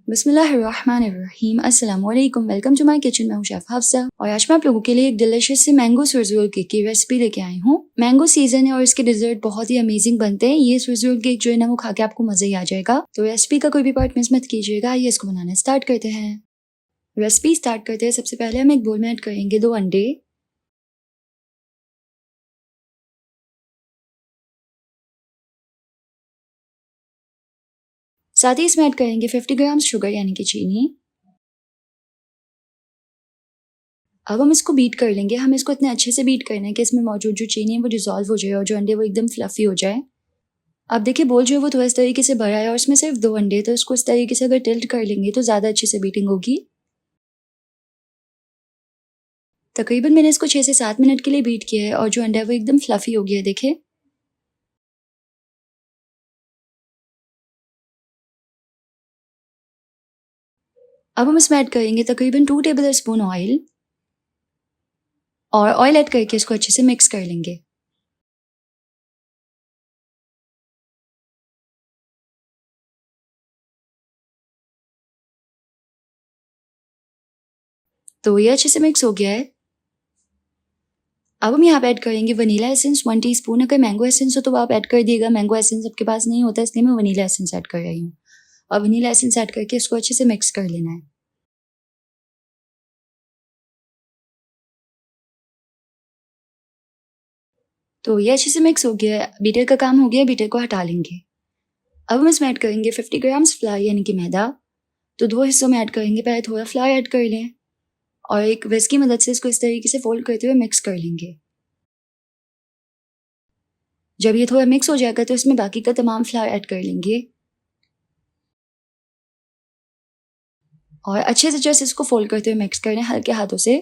बिस्मिल्लाहिर्रहमानिर्रहीम। अस्सलामुअलैकुम। Welcome to my kitchen. मैं हूं शेफ हफ्सा और आज मैं आप लोगों के लिए एक डिलिशियस से मैंगो स्विस रोल केक की रेसिपी लेके आई हूँ। मैंगो सीजन है और इसके डिजर्ट बहुत ही अमेजिंग बनते हैं। ये स्विस रोल केक जो है ना वो खा के आपको मजा ही आ जाएगा। तो रेसिपी का कोई भी पार्ट मिस मत कीजिएगा। आइए इसको बनाना स्टार्ट करते हैं। रेसिपी स्टार्ट करते हैं। सबसे पहले हम एक बोल में ऐड करेंगे 2 अंडे, साथ ही इसमें ऐड करेंगे 50 ग्राम शुगर यानी कि चीनी। अब हम इसको बीट कर लेंगे। हम इसको इतने अच्छे से बीट करना है कि इसमें मौजूद जो चीनी है वो डिजॉल्व हो जाए और जो अंडे वो एकदम फ्लफी हो जाए। अब देखिए बोल जो है वो थोड़ा इस तरीके से भरा है और इसमें सिर्फ 2 अंडे, तो इसको इस तरीके से अगर टिल्ट कर लेंगे तो ज़्यादा अच्छे से बीटिंग होगी। तकरीबन मैंने इसको 6 से 7 मिनट के लिए बीट किया है और जो अंडा है वो एकदम फ्लफी हो गया है, देखिए। अब हम इसमें ऐड करेंगे तकरीबन 2 टेबल स्पून ऑयल और ऑयल ऐड करके इसको अच्छे से मिक्स कर लेंगे। तो ये अच्छे से मिक्स हो गया है। अब हम यहाँ पे ऐड करेंगे वनीला एसेंस 1 टीस्पून। अगर मैंगो एसेंस हो तो आप ऐड कर दिएगा। मैंगो एसेंस आपके पास नहीं होता इसलिए मैं वनीला एसेंस ऐड कर रही हूँ। और वनीला एसेंस ऐड करके इसको अच्छे से मिक्स कर लेना है। तो ये अच्छे से मिक्स हो गया है। बीटर का काम हो गया, बीटर को हटा लेंगे। अब हम इसमें ऐड करेंगे 50 ग्राम्स फ्लावर यानी कि मैदा। तो 2 हिस्सों में ऐड करेंगे। पहले थोड़ा फ्लावर ऐड कर लें और एक विस्क की मदद से इसको इस तरीके से फोल्ड करते हुए मिक्स कर लेंगे। जब ये थोड़ा मिक्स हो जाएगा तो इसमें बाकी का तमाम फ्लावर ऐड कर लेंगे और अच्छे से जस्ट इसको फोल्ड करते हुए मिक्स कर लें हल्के हाथों से।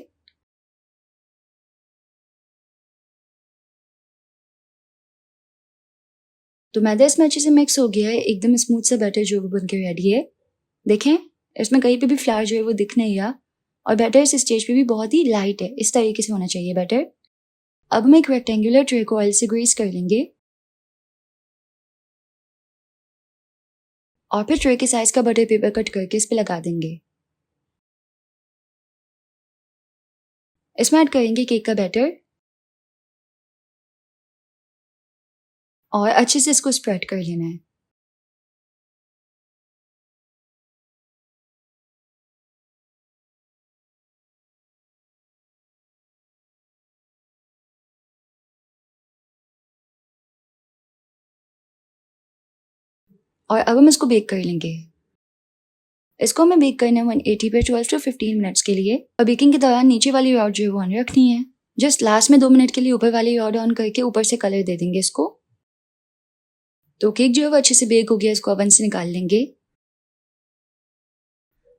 तो मैदा इसमें अच्छे से मिक्स हो गया है। एकदम स्मूथ सा बैटर जो बन के रेडी है। देखें इसमें कहीं पे भी फ्लावर जो है वो दिख नहीं रहा और बैटर इस स्टेज पे भी बहुत ही लाइट है। इस तरीके से होना चाहिए बैटर। अब हम एक रेक्टेंगुलर ट्रे को ऑयल से ग्रीस कर लेंगे और फिर ट्रे के साइज का बटर पेपर कट करके इस पे लगा देंगे। इसमें ऐड करेंगे केक का बैटर और अच्छे से इसको स्प्रेड कर लेना है। और अब हम इसको बेक कर लेंगे। इसको हमें बेक करना है 180 पे 12 टू 15 मिनट्स के लिए। और बेकिंग के दौरान नीचे वाली रॉड जो है वो ऑन रखनी है। जस्ट लास्ट में 2 मिनट के लिए ऊपर वाली रॉड ऑन करके ऊपर से कलर दे देंगे इसको। तो केक जो है वो अच्छे से बेक हो गया। इसको ओवन से निकाल लेंगे।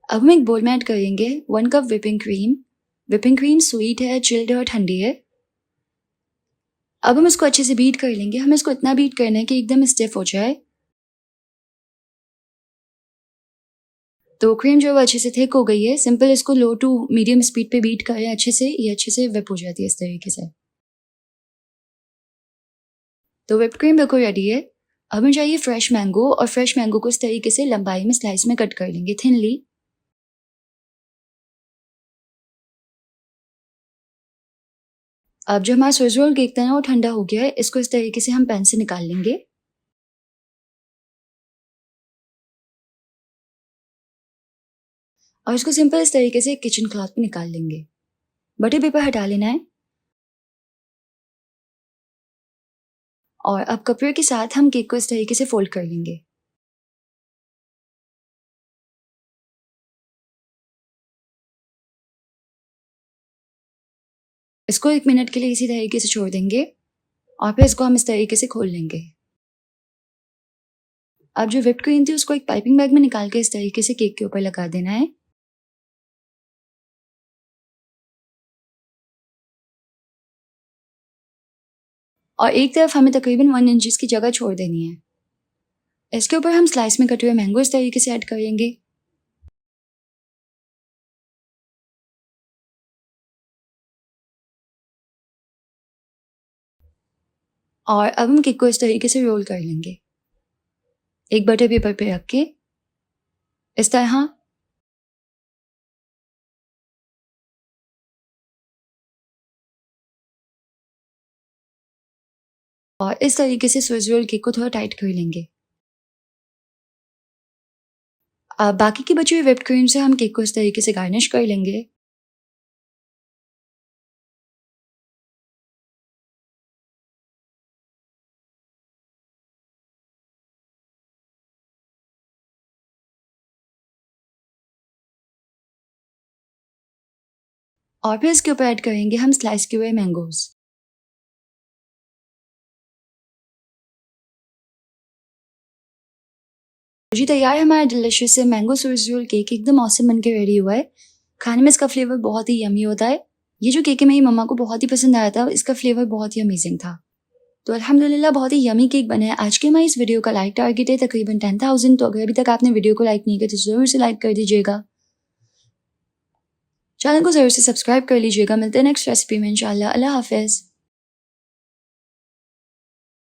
अब हम एक बोल में ऐड करेंगे 1 cup whipping cream. Whipping cream sweet है, चिल्ड है और ठंडी है। अब हम इसको अच्छे से बीट कर लेंगे। हमें इसको इतना बीट करना है कि एकदम स्टिफ हो जाए। तो क्रीम जो है वो अच्छे से थिक हो गई है। सिंपल इसको लो टू मीडियम स्पीड पे बीट करें अच्छे से, ये अच्छे से विप हो जाती है इस तरीके से। तो विप क्रीम बिल्कुल रेडी है। अब हमें चाहिए फ्रेश मैंगो और फ्रेश मैंगो को इस तरीके से लंबाई में स्लाइस में कट कर लेंगे थिनली। अब जो हमारा स्विस रोल केक था ना वो ठंडा हो गया है। इसको इस तरीके से हम पैन से निकाल लेंगे और इसको सिंपल इस तरीके से किचन क्लॉथ पे निकाल लेंगे। बटर पेपर हटा लेना है और अब कपड़े के साथ हम केक को इस तरीके से फोल्ड कर लेंगे। इसको 1 मिनट के लिए इसी तरीके से छोड़ देंगे और फिर इसको हम इस तरीके से खोल लेंगे। अब जो व्हिप्ड क्रीम थी उसको एक पाइपिंग बैग में निकाल के इस तरीके से केक के ऊपर लगा देना है। और एक तरफ हमें तकरीबन 1 इंचेस की जगह छोड़ देनी है। इसके ऊपर हम स्लाइस में कटे हुए मैंगो इस तरीके से ऐड करेंगे और अब हम केक को इस तरीके से रोल कर लेंगे एक बटर पेपर पे रख के। इस तरह और इस तरीके से स्विस रोल केक को थोड़ा टाइट कर लेंगे। बाकी की बची हुई व्हिप्ड क्रीम से हम केक को इस तरीके से गार्निश कर लेंगे। और फिर इसके ऊपर ऐड करेंगे हम स्लाइस किए हुए मैंगोज। जी तैयार है हमारा डिलिशियस से मैंगो स्विस रोल केक, एकदम ऑसम बनके रेडी हुआ है। खाने में इसका फ्लेवर बहुत ही यमी होता है। ये जो केक है मेरी मम्मा को बहुत ही पसंद आया था, इसका फ्लेवर बहुत ही अमेजिंग था। तो अल्हम्दुलिल्लाह बहुत ही यमी केक बना है। आज के हमारी इस वीडियो का लाइक टारगेट है तकरीबन 10,000, तो अगर अभी तक आपने वीडियो को लाइक नहीं किया तो जरूर से लाइक कर दीजिएगा। चैनल को जरूर से सब्सक्राइब कर लीजिएगा। मिलते हैं नेक्स्ट रेसिपी में इंशाल्लाह। अल्लाह हाफिज।